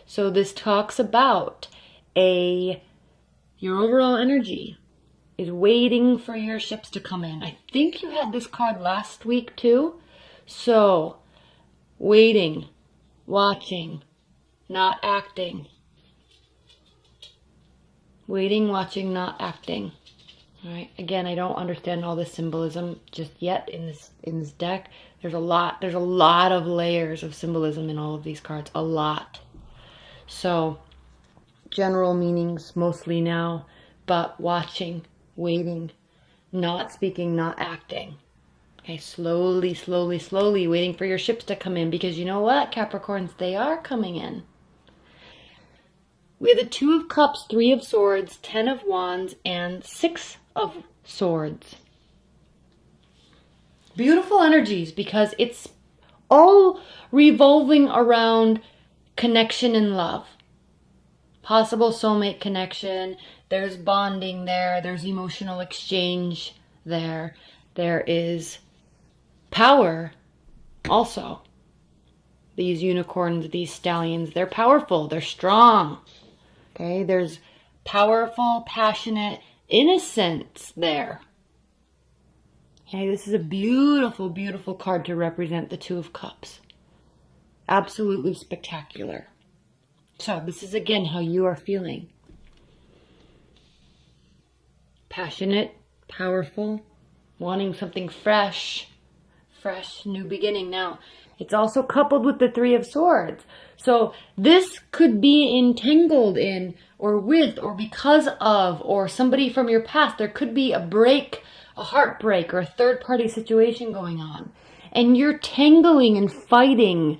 So this talks about your overall energy is waiting for your ships to come in. I think you had this card last week too. So waiting, watching, not acting. Waiting, watching, not acting. All right. Again, I don't understand all the symbolism just yet in this deck. There's a lot of layers of symbolism in all of these cards. A lot. So general meanings mostly now, but watching, waiting, not speaking, not acting. Okay, slowly, slowly, slowly waiting for your ships to come in, because you know what, Capricorns, they are coming in. We have the 2 of Cups, 3 of Swords, 10 of Wands, and 6 of Swords. Beautiful energies, because it's all revolving around connection and love. Possible soulmate connection. There's bonding there. There's emotional exchange there. There is power also. These unicorns, these stallions, they're powerful. They're strong. Okay, there's powerful, passionate innocence there. Okay, this is a beautiful, beautiful card to represent the 2 of Cups. Absolutely spectacular. So this is again how you are feeling. Passionate, powerful, wanting something fresh, new beginning. Now, it's also coupled with the 3 of Swords. So this could be entangled in, or with, or because of, or somebody from your past. There could be a break, a heartbreak, or a third-party situation going on. And you're tangling and fighting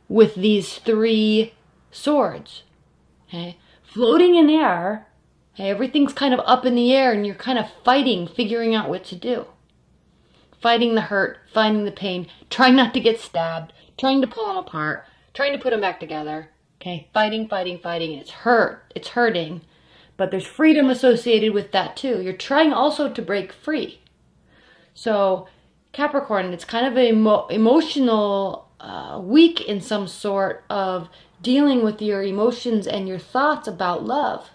with these 3 swords. Okay? Floating in air. Okay? Everything's kind of up in the air, and you're kind of fighting, figuring out what to do. Fighting the hurt, fighting the pain, trying not to get stabbed, trying to pull them apart, trying to put them back together. Okay, fighting, fighting, fighting. It's hurting, but there's freedom associated with that too. You're trying also to break free. So Capricorn, it's kind of an emotional week in some sort of dealing with your emotions and your thoughts about love.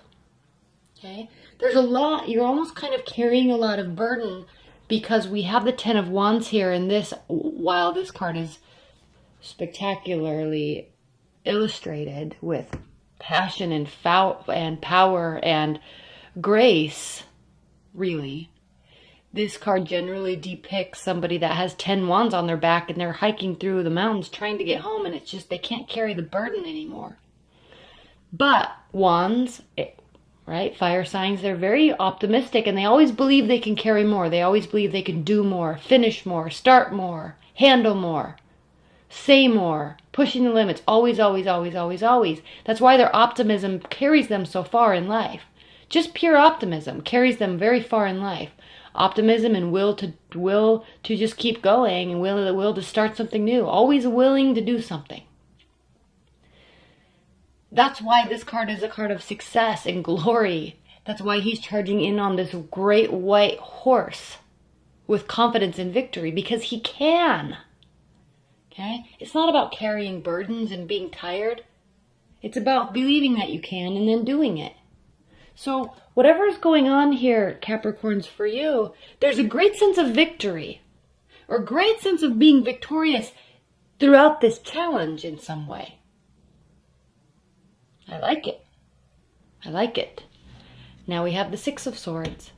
Okay, there's a lot. You're almost kind of carrying a lot of burden, because we have the 10 of Wands here, and this, while this card is spectacularly illustrated with passion and power and grace, really, this card generally depicts somebody that has 10 wands on their back, and they're hiking through the mountains trying to get home, and it's just they can't carry the burden anymore. But wands, right? Fire signs, they're very optimistic, and they always believe they can carry more. They always believe they can do more, finish more, start more, handle more, say more, pushing the limits. Always, always, always, always, always. That's why their optimism carries them so far in life. Just pure optimism carries them very far in life. Optimism and will to just keep going, and will to start something new. Always willing to do something. That's why this card is a card of success and glory. That's why he's charging in on this great white horse with confidence and victory, because he can. Okay? It's not about carrying burdens and being tired. It's about believing that you can and then doing it. So whatever is going on here, Capricorns, for you, there's a great sense of victory, or great sense of being victorious throughout this challenge in some way. I like it. I like it. Now we have the 6 of Swords.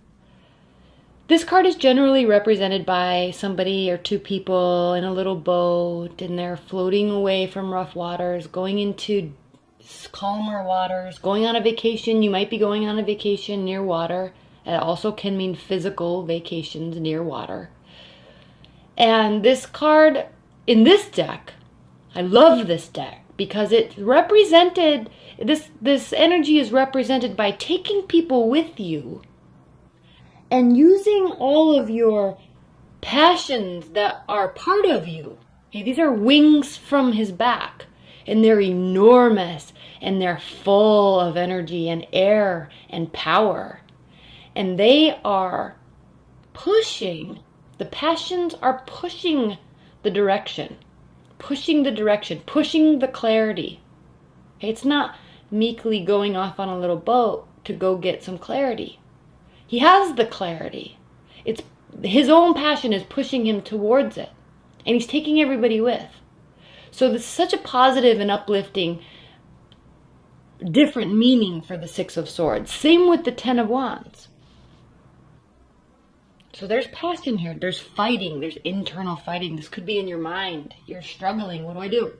This card is generally represented by somebody or 2 people in a little boat, and they're floating away from rough waters, going into calmer waters, going on a vacation. You might be going on a vacation near water. It also can mean physical vacations near water. And this card in this deck, I love this deck, because it's represented, this energy is represented by taking people with you and using all of your passions that are part of you. Okay, these are wings from his back, and they're enormous, and they're full of energy and air and power. And they are pushing, the passions are pushing the direction, pushing the clarity. It's not meekly going off on a little boat to go get some clarity. He has the clarity. It's his own passion is pushing him towards it. And he's taking everybody with. So this is such a positive and uplifting, different meaning for the Six of Swords. Same with the Ten of Wands. So there's passion here. There's fighting. There's internal fighting. This could be in your mind. You're struggling. What do I do?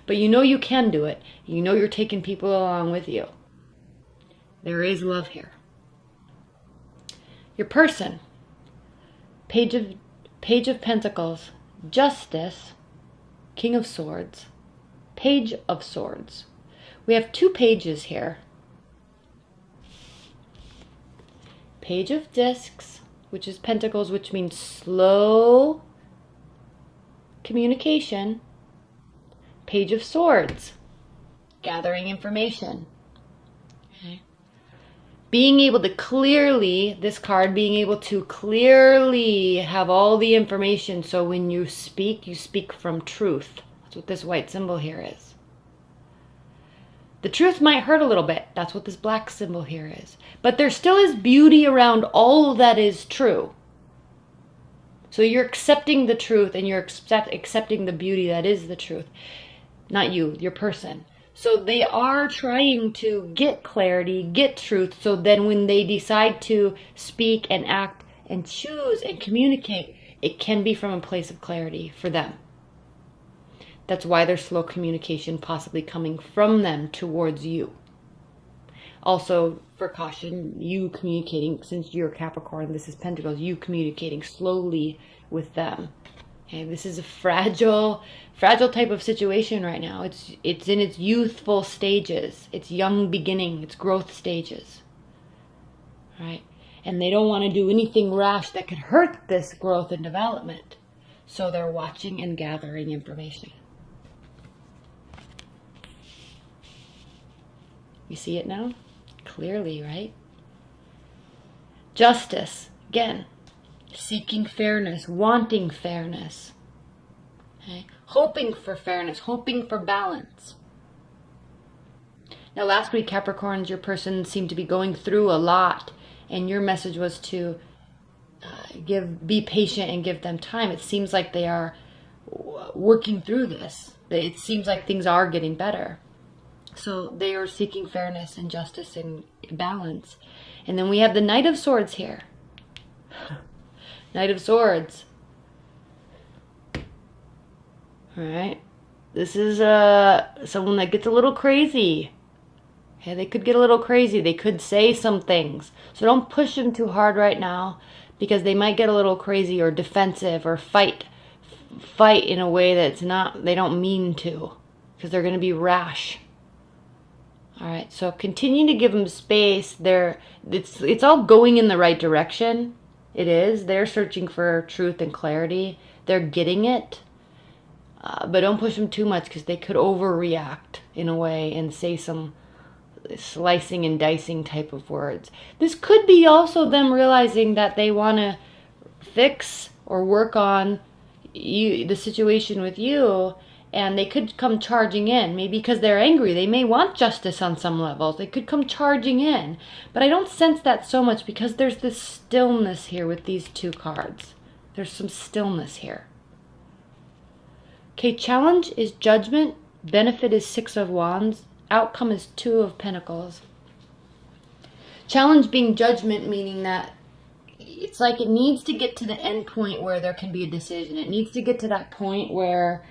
But you know you can do it. You know you're taking people along with you. There is love here. Your person. Page of Pentacles. Justice. King of Swords. Page of Swords. We have two pages here. Page of Discs, which is Pentacles, which means slow communication. Page of Swords, gathering information. Okay. Being able to clearly, this card, being able to clearly have all the information, so when you speak from truth. That's what this white symbol here is. The truth might hurt a little bit. That's what this black symbol here is. But there still is beauty around all that is true. So you're accepting the truth and you're accepting the beauty that is the truth. Not you, your person. So they are trying to get clarity, get truth, so then when they decide to speak and act and choose and communicate, it can be from a place of clarity for them. That's why there's slow communication possibly coming from them towards you. Also, for caution, you communicating, since you're Capricorn, this is Pentacles, you communicating slowly with them. Okay, this is a fragile type of situation right now. It's in its youthful stages. It's young beginning. It's growth stages. Right? And they don't want to do anything rash that could hurt this growth and development. So they're watching and gathering information. You see it now? Clearly, right? Justice. Again. Seeking fairness, wanting fairness, okay? Hoping for fairness, hoping for balance. Now last week, Capricorns, your person seemed to be going through a lot, and your message was to be patient and give them time. It seems like they are working through this. It seems like things are getting better. So they are seeking fairness and justice and balance. And then we have the Knight of Swords here. Knight of Swords. Alright. This is someone that gets a little crazy. Okay, they could get a little crazy. They could say some things. So don't push them too hard right now, because they might get a little crazy or defensive or fight in a way that's not, they don't mean to, because they're going to be rash. Alright, so continue to give them space. It's all going in the right direction. It is. They're searching for truth and clarity. They're getting it. But don't push them too much, because they could overreact in a way and say some slicing and dicing type of words. This could be also them realizing that they want to fix or work on the situation with you, and they could come charging in. Maybe because they're angry. They may want justice on some levels. They could come charging in. But I don't sense that so much, because there's this stillness here with these two cards. There's some stillness here. Okay, challenge is Judgment. Benefit is Six of Wands. Outcome is Two of Pentacles. Challenge being judgment, meaning that it's like it needs to get to the end point where there can be a decision. It needs to get to that point where,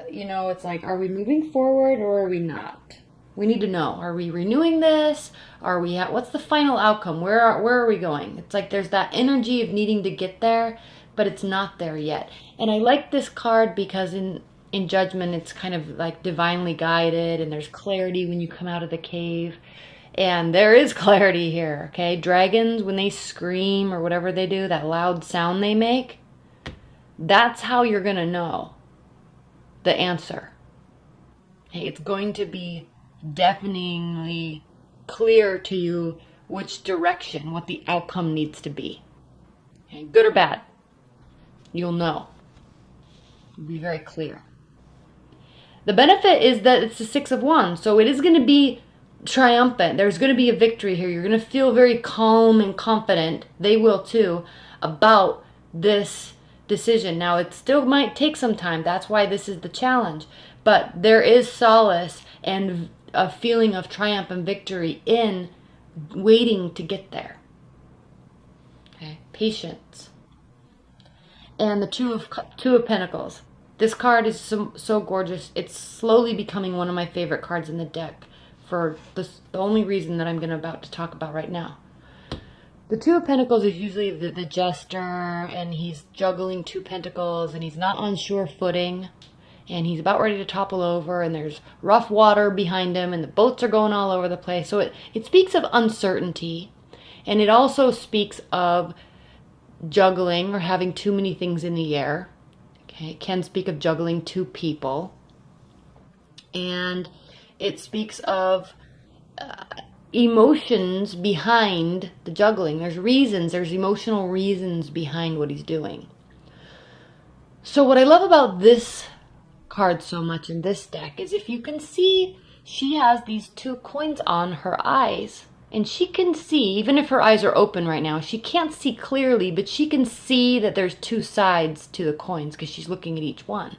you know, it's like, are we moving forward or are we not? We need to know. Are we renewing this? Are we at, what's the final outcome? Where are we going? It's like there's that energy of needing to get there, but it's not there yet. And I like this card because in Judgment, it's kind of like divinely guided, and there's clarity when you come out of the cave. And there is clarity here, okay? Dragons, when they scream or whatever they do, that loud sound they make, that's how you're going to know the answer. Okay, it's going to be deafeningly clear to you which direction, what the outcome needs to be. Okay, good or bad, you'll know. It'll be very clear. The benefit is that it's the Six of Wands, so it is going to be triumphant. There's going to be a victory here. You're going to feel very calm and confident. They will too, about this decision. Now, it still might take some time. That's why this is the challenge. But there is solace and a feeling of triumph and victory in waiting to get there. Okay, patience. And the Two of Pentacles. This card is so gorgeous. It's slowly becoming one of my favorite cards in the deck for the only reason that I'm about to talk about right now. The Two of Pentacles is usually the jester, and he's juggling two pentacles, and he's not on sure footing, and he's about ready to topple over, and there's rough water behind him, and the boats are going all over the place. So it speaks of uncertainty, and it also speaks of juggling or having too many things in the air. Okay, it can speak of juggling two people, and it speaks of emotions behind the juggling. There's reasons, there's emotional reasons behind what he's doing. So what I love about this card so much in this deck is, if you can see, she has these two coins on her eyes. And she can see, even if her eyes are open right now, she can't see clearly, but she can see that there's two sides to the coins because she's looking at each one.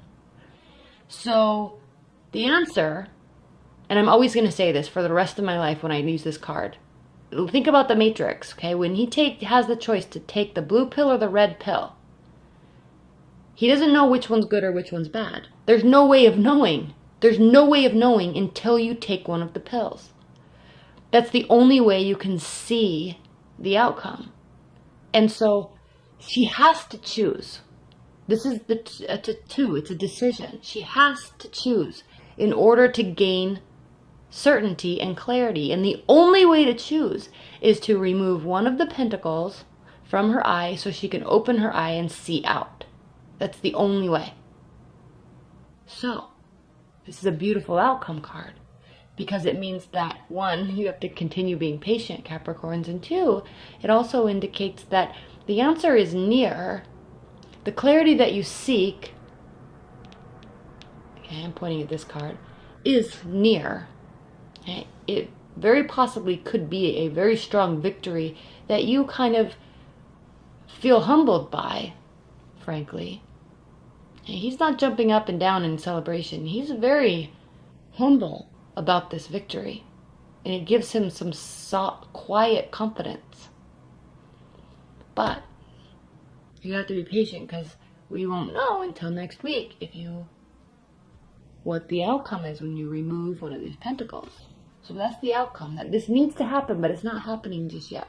So the answer, and I'm always going to say this for the rest of my life when I use this card, think about the Matrix, okay? When he has the choice to take the blue pill or the red pill, he doesn't know which one's good or which one's bad. There's no way of knowing. There's no way of knowing until you take one of the pills. That's the only way you can see the outcome. And so she has to choose. This is it's a decision. She has to choose in order to gain certainty and clarity. And the only way to choose is to remove one of the pentacles from her eye so she can open her eye and see out. That's the only way. So, this is a beautiful outcome card, because it means that, one, you have to continue being patient, Capricorns, and two, it also indicates that the answer is near. The clarity that you seek, okay, I'm pointing at this card, is near. Okay? It very possibly could be a very strong victory that you kind of feel humbled by, frankly. Okay? He's not jumping up and down in celebration. He's very humble about this victory, and it gives him some quiet confidence. But you have to be patient, because we won't know until next week what the outcome is when you remove one of these pentacles. So that's the outcome. That this needs to happen, but it's not happening just yet.